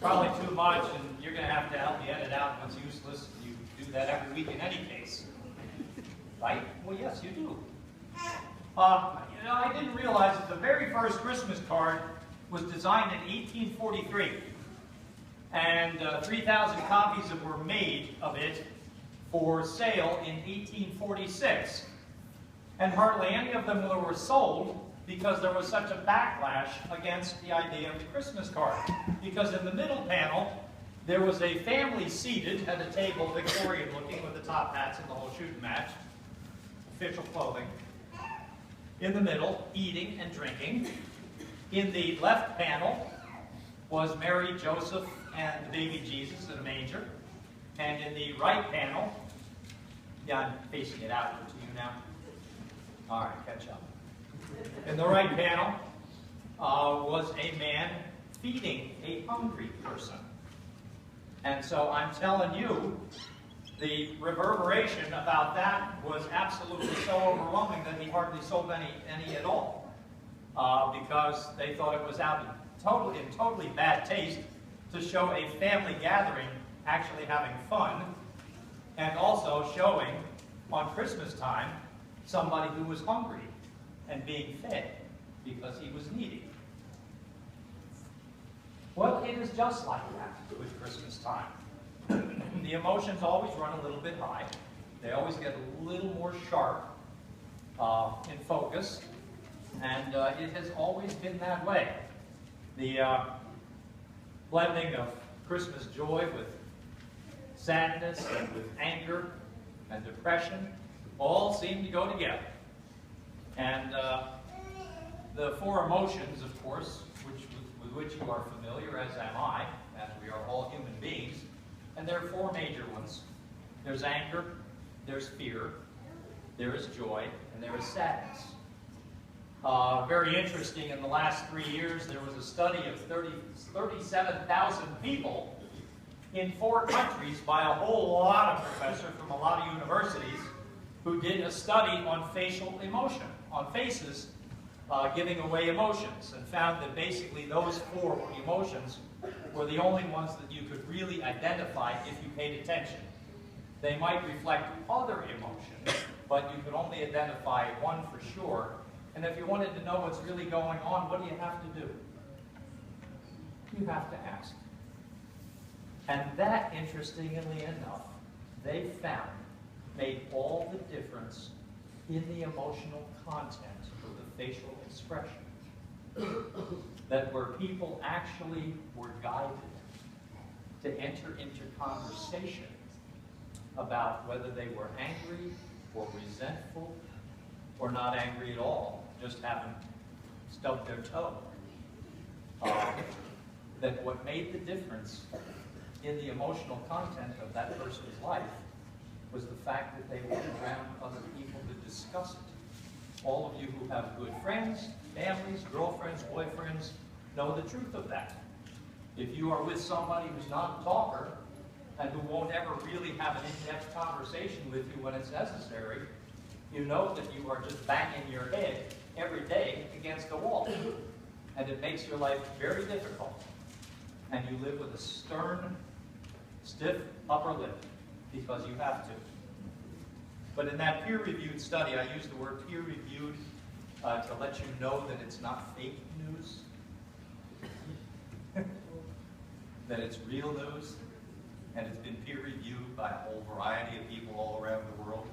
probably too much, and you're going to have to help me edit out what's useless. You do that every week in any case. Right? Well, yes, you do. I didn't realize that the very first Christmas card was designed in 1843. And 3,000 copies were made of it for sale in 1846. And hardly any of them were sold because there was such a backlash against the idea of the Christmas card. Because in the middle panel, there was a family seated at a table, Victorian looking, with the top hats and the whole shooting match, official clothing. In the middle, eating and drinking. In the left panel was Mary, Joseph, and the baby Jesus in a manger. And in the right panel, yeah, I'm facing it outward to you now. All right, catch up. In the right panel was a man feeding a hungry person. And so I'm telling you, the reverberation about that was absolutely so overwhelming that he hardly sold any at all. Because they thought it was out in totally bad taste to show a family gathering actually having fun, and also showing on Christmas time somebody who was hungry and being fed because he was needy. Well, it is just like that with Christmas time. The emotions always run a little bit high. They always get a little more sharp in focus, and it has always been that way. The blending of Christmas joy with sadness and with anger and depression all seem to go together. And the four emotions, of course, with which you are familiar, as am I, as we are all human beings, and there are four major ones. There's anger, there's fear, there is joy, and there is sadness. Very interesting, in the last 3 years, there was a study of 37,000 people in 4 countries by a whole lot of professors from a lot of universities who did a study on facial emotion, on faces giving away emotions, and found that basically those 4 emotions were the only ones that you could really identify if you paid attention. They might reflect other emotions, but you could only identify one for sure. And if you wanted to know what's really going on, what do you have to do? You have to ask. And that, interestingly enough, they found made all the difference in the emotional content of the facial expression. That where people actually were guided to enter into conversation about whether they were angry or resentful or not angry at all, just haven't stubbed their toe. That what made the difference in the emotional content of that person's life was the fact that they were around other people to discuss it. All of you who have good friends, families, girlfriends, boyfriends, know the truth of that. If you are with somebody who's not a talker and who won't ever really have an in-depth conversation with you when it's necessary, you know that you are just banging your head every day against a wall. And it makes your life very difficult. And you live with a stern, stiff upper lip because you have to. But in that peer-reviewed study, I use the word peer-reviewed to let you know that it's not fake news, that it's real news, and it's been peer-reviewed by a whole variety of people all around the world.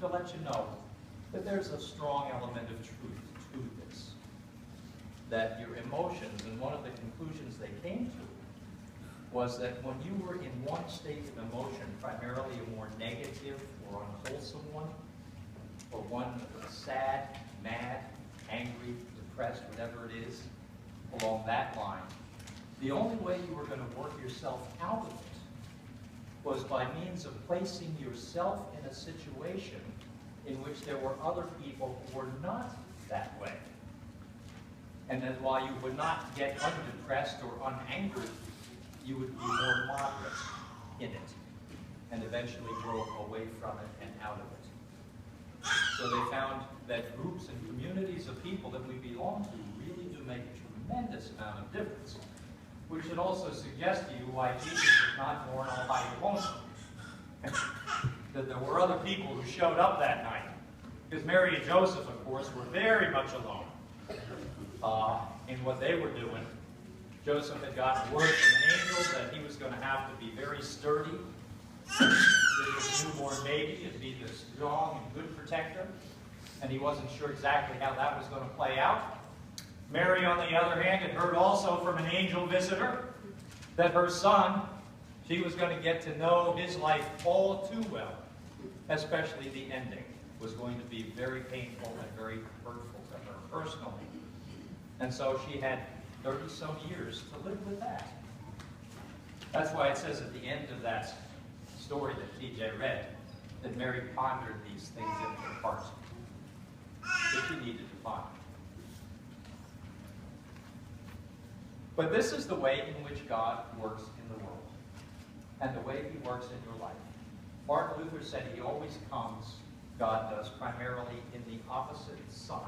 To let you know that there's a strong element of truth to this. That your emotions, and one of the conclusions they came to, was that when you were in one state of emotion, primarily a more negative or unwholesome one, or one sad, mad, angry, depressed, whatever it is, along that line, the only way you were going to work yourself out of it was by means of placing yourself in a situation in which there were other people who were not that way. And then while you would not get undepressed or unangered, you would be more moderate in it, and eventually grow away from it and out of it. So they found that groups and communities of people that we belong to really do make a tremendous amount of difference, which should also suggest to you why Jesus was not born all by his lonesome. That there were other people who showed up that night. Because Mary and Joseph, of course, were very much alone in what they were doing. Joseph had gotten word from an angel that he was going to have to be very sturdy with his newborn baby and be the strong and good protector. And he wasn't sure exactly how that was going to play out. Mary, on the other hand, had heard also from an angel visitor that her son, she was going to get to know his life all too well. Especially the ending was going to be very painful and very hurtful to her personally. And so she had 30-some years to live with that. That's why it says at the end of that story that TJ read, that Mary pondered these things in her heart that she needed to ponder. But this is the way in which God works in the world, and the way he works in your life. Martin Luther said he always comes, God does, primarily in the opposite sign.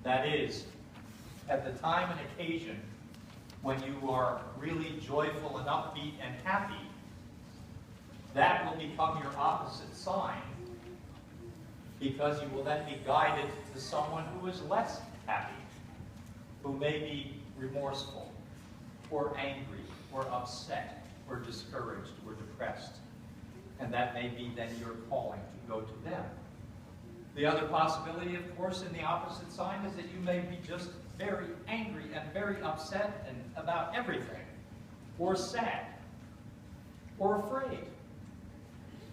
That is, at the time and occasion when you are really joyful and upbeat and happy, that will become your opposite sign, because you will then be guided to someone who is less happy, who may be remorseful, or angry, or upset, or discouraged, or depressed. And that may be then your calling to go to them. The other possibility, of course, in the opposite sign is that you may be just very angry and very upset and about everything, or sad, or afraid.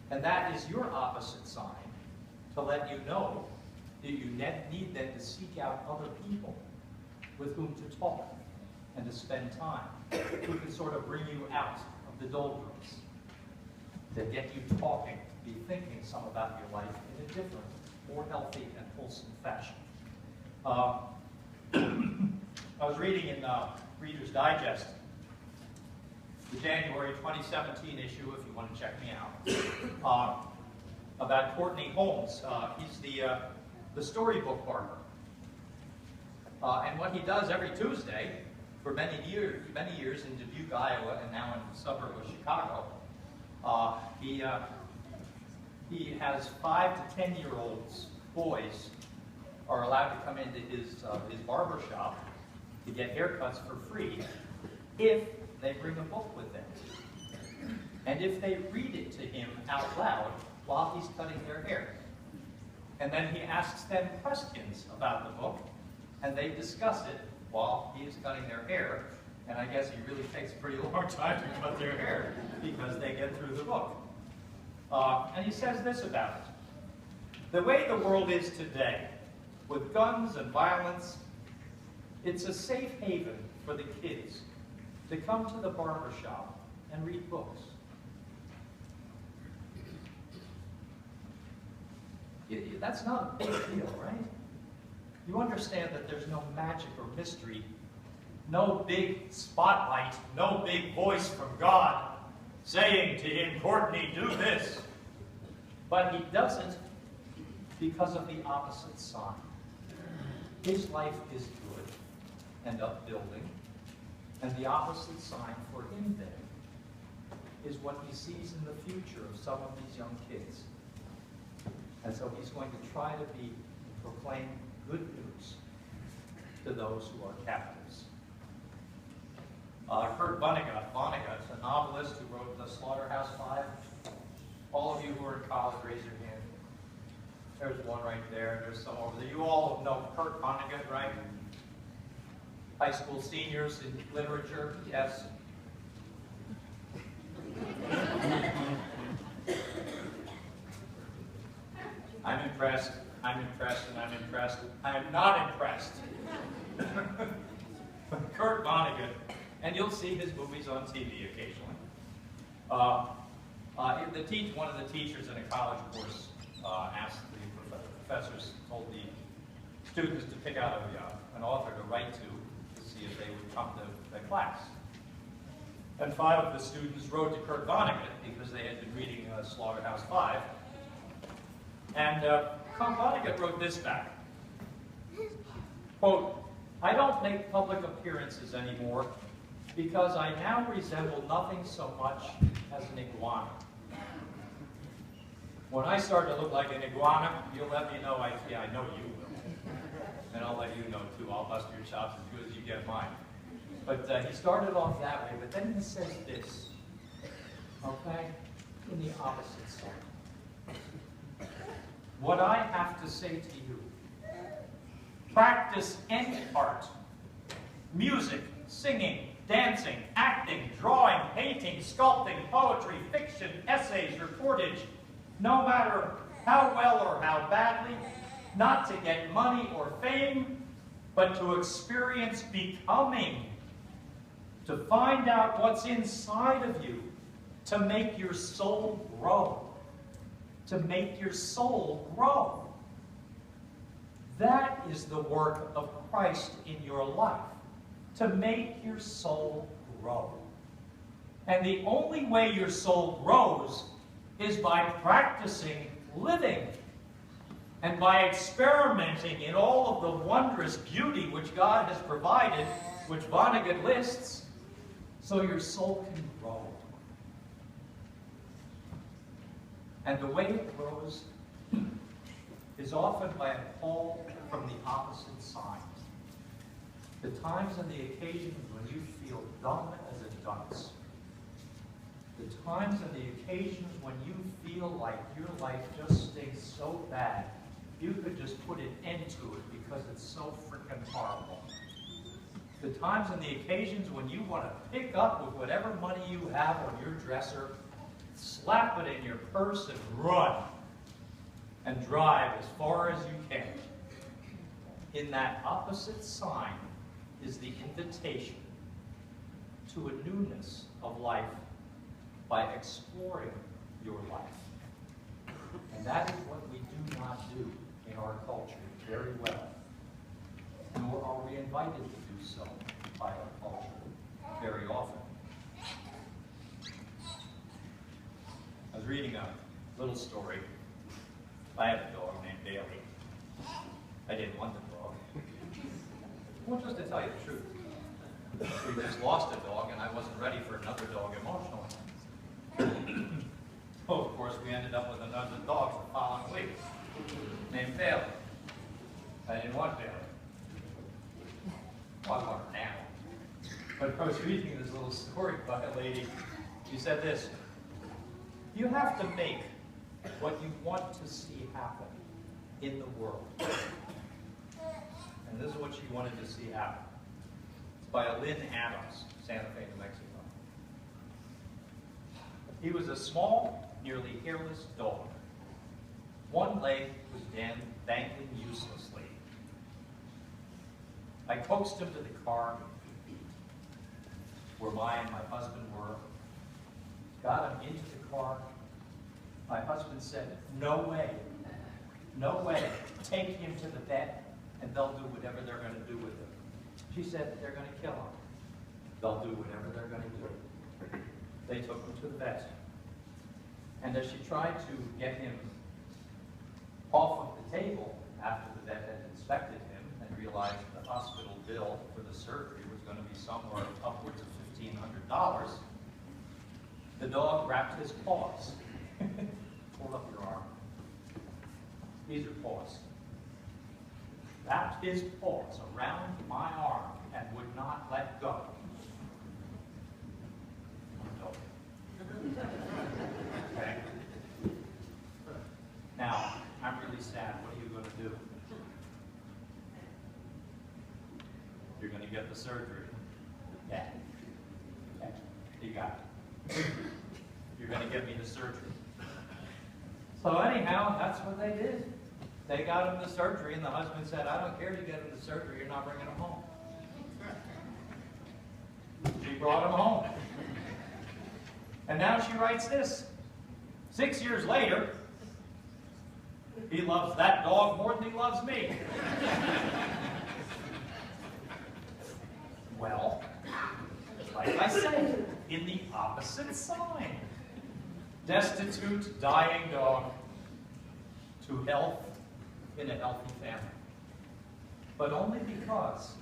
And that is your opposite sign to let you know that you need then to seek out other people with whom to talk and to spend time, who can sort of bring you out of the doldrums, to get you talking, be thinking some about your life in a different, more healthy and wholesome fashion. I was reading in Reader's Digest, the January 2017 issue, if you want to check me out, about Courtney Holmes. He's the storybook barber. And what he does every Tuesday, for many years in Dubuque, Iowa, and now in the suburb of Chicago, he has 5 to 10-year-olds, boys, are allowed to come into his barber shop to get haircuts for free if they bring a book with them. And if they read it to him out loud while he's cutting their hair. And then he asks them questions about the book, and they discuss it while he is cutting their hair. And I guess he really takes a pretty long time to cut their hair because they get through the book. And he says this about it. The way the world is today, with guns and violence, it's a safe haven for the kids to come to the barber shop and read books. That's not a big deal, right? You understand that there's no magic or mystery, no big spotlight, no big voice from God saying to him, Courtney, do this. But he doesn't because of the opposite sign. His life is good and upbuilding, and the opposite sign for him then is what he sees in the future of some of these young kids. And so he's going to try to proclaim good news to those who are captives. Kurt Vonnegut, a novelist who wrote The Slaughterhouse-Five. All of you who are in college, raise your hand. There's one right there. There's some over there. You all know Kurt Vonnegut, right? High school seniors in literature, yes. I'm impressed, and I'm impressed. I am not impressed. Kurt Vonnegut, and you'll see his movies on TV occasionally. One of the teachers in a college course asked the professors, told the students to pick out an author to write to see if they would come to the class. And 5 of the students wrote to Kurt Vonnegut because they had been reading Slaughterhouse-Five. And Vonnegut wrote this back. Quote, I don't make public appearances anymore because I now resemble nothing so much as an iguana. When I start to look like an iguana, you'll let me know. Yeah, I know you will. And I'll let you know too. I'll bust your chops as good as you get mine. But he started off that way, but then he says this, okay, in the opposite side. What I have to say to you, practice any art, music, singing, dancing, acting, drawing, painting, sculpting, poetry, fiction, essays, reportage, no matter how well or how badly, not to get money or fame, but to experience becoming, to find out what's inside of you, to make your soul grow, to make your soul grow. That is the work of Christ in your life, to make your soul grow. And the only way your soul grows is by practicing living and by experimenting in all of the wondrous beauty which God has provided, which Vonnegut lists, so your soul can grow. And the way it grows is often by a call from the opposite side. The times and the occasions when you feel dumb as a dunce. The times and the occasions when you feel like your life just stinks so bad, you could just put an end to it because it's so freaking horrible. The times and the occasions when you want to pick up with whatever money you have on your dresser, slap it in your purse and run and drive as far as you can. In that opposite sign is the invitation to a newness of life by exploring your life. And that is what we do not do in our culture very well, nor are we invited to do so by our culture very often. I was reading a little story. I had a dog named Bailey. I didn't want the dog. Well, just to tell you the truth, we just lost a dog and I wasn't ready for another dog emotionally. Oh, of course, we ended up with another dog the following week named Bailey. I didn't want Bailey. Well, I want her now. But I was reading this little story by a lady. She said this: you have to make what you want to see happen in the world. And this is what she wanted to see happen. It's by Lynn Adams, Santa Fe, New Mexico. He was a small, nearly hairless dog. One leg was dangling uselessly. I coaxed him to the car where my husband were, got him into the car. My husband said, no way, no way, take him to the vet and they'll do whatever they're going to do with him. She said, they're going to kill him. They'll do whatever they're going to do. They took him to the vet. And as she tried to get him off of the table after the vet had inspected him and realized the hospital bill for the surgery was going to be somewhere upwards of $1,500, the dog wrapped his paws. Hold up your arm. These are paws. Wrapped his paws around my arm and would not let go. Okay. Now, I'm really sad. What are you going to do? You're going to get the surgery. Yeah. Okay. You got it. You're going to get me the surgery. So anyhow, that's what they did. They got him the surgery, and the husband said, I don't care, you get him the surgery, you're not bringing him home. She brought him home. And now she writes this. 6 years later, he loves that dog more than he loves me. Well, like I said, in the opposite sign. Destitute, dying dog to health in a healthy family. But only because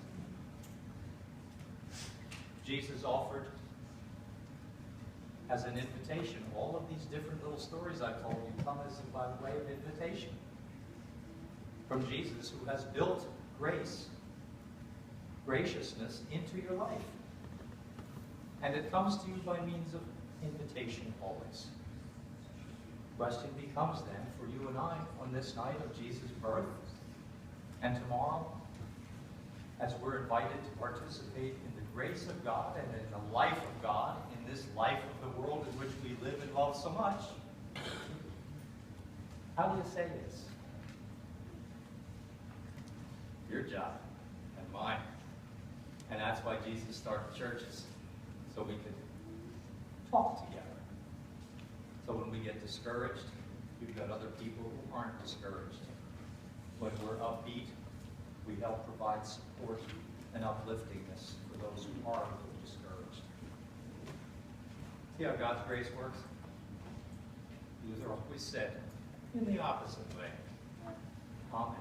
Jesus offered as an invitation. All of these different little stories I've told you come as by way of invitation from Jesus, who has built graciousness into your life. And it comes to you by means of invitation always. Question becomes then for you and I on this night of Jesus' birth and tomorrow, as we're invited to participate in the grace of God and in the life of God, in this life of the world in which we live and love so much. How do you say this? Your job and mine. And that's why Jesus started churches, so we could talk together. So when we get discouraged, we've got other people who aren't discouraged. When we're upbeat, we help provide support and upliftingness for those who are a little discouraged. See how God's grace works? Luther always said, in the opposite way. Amen.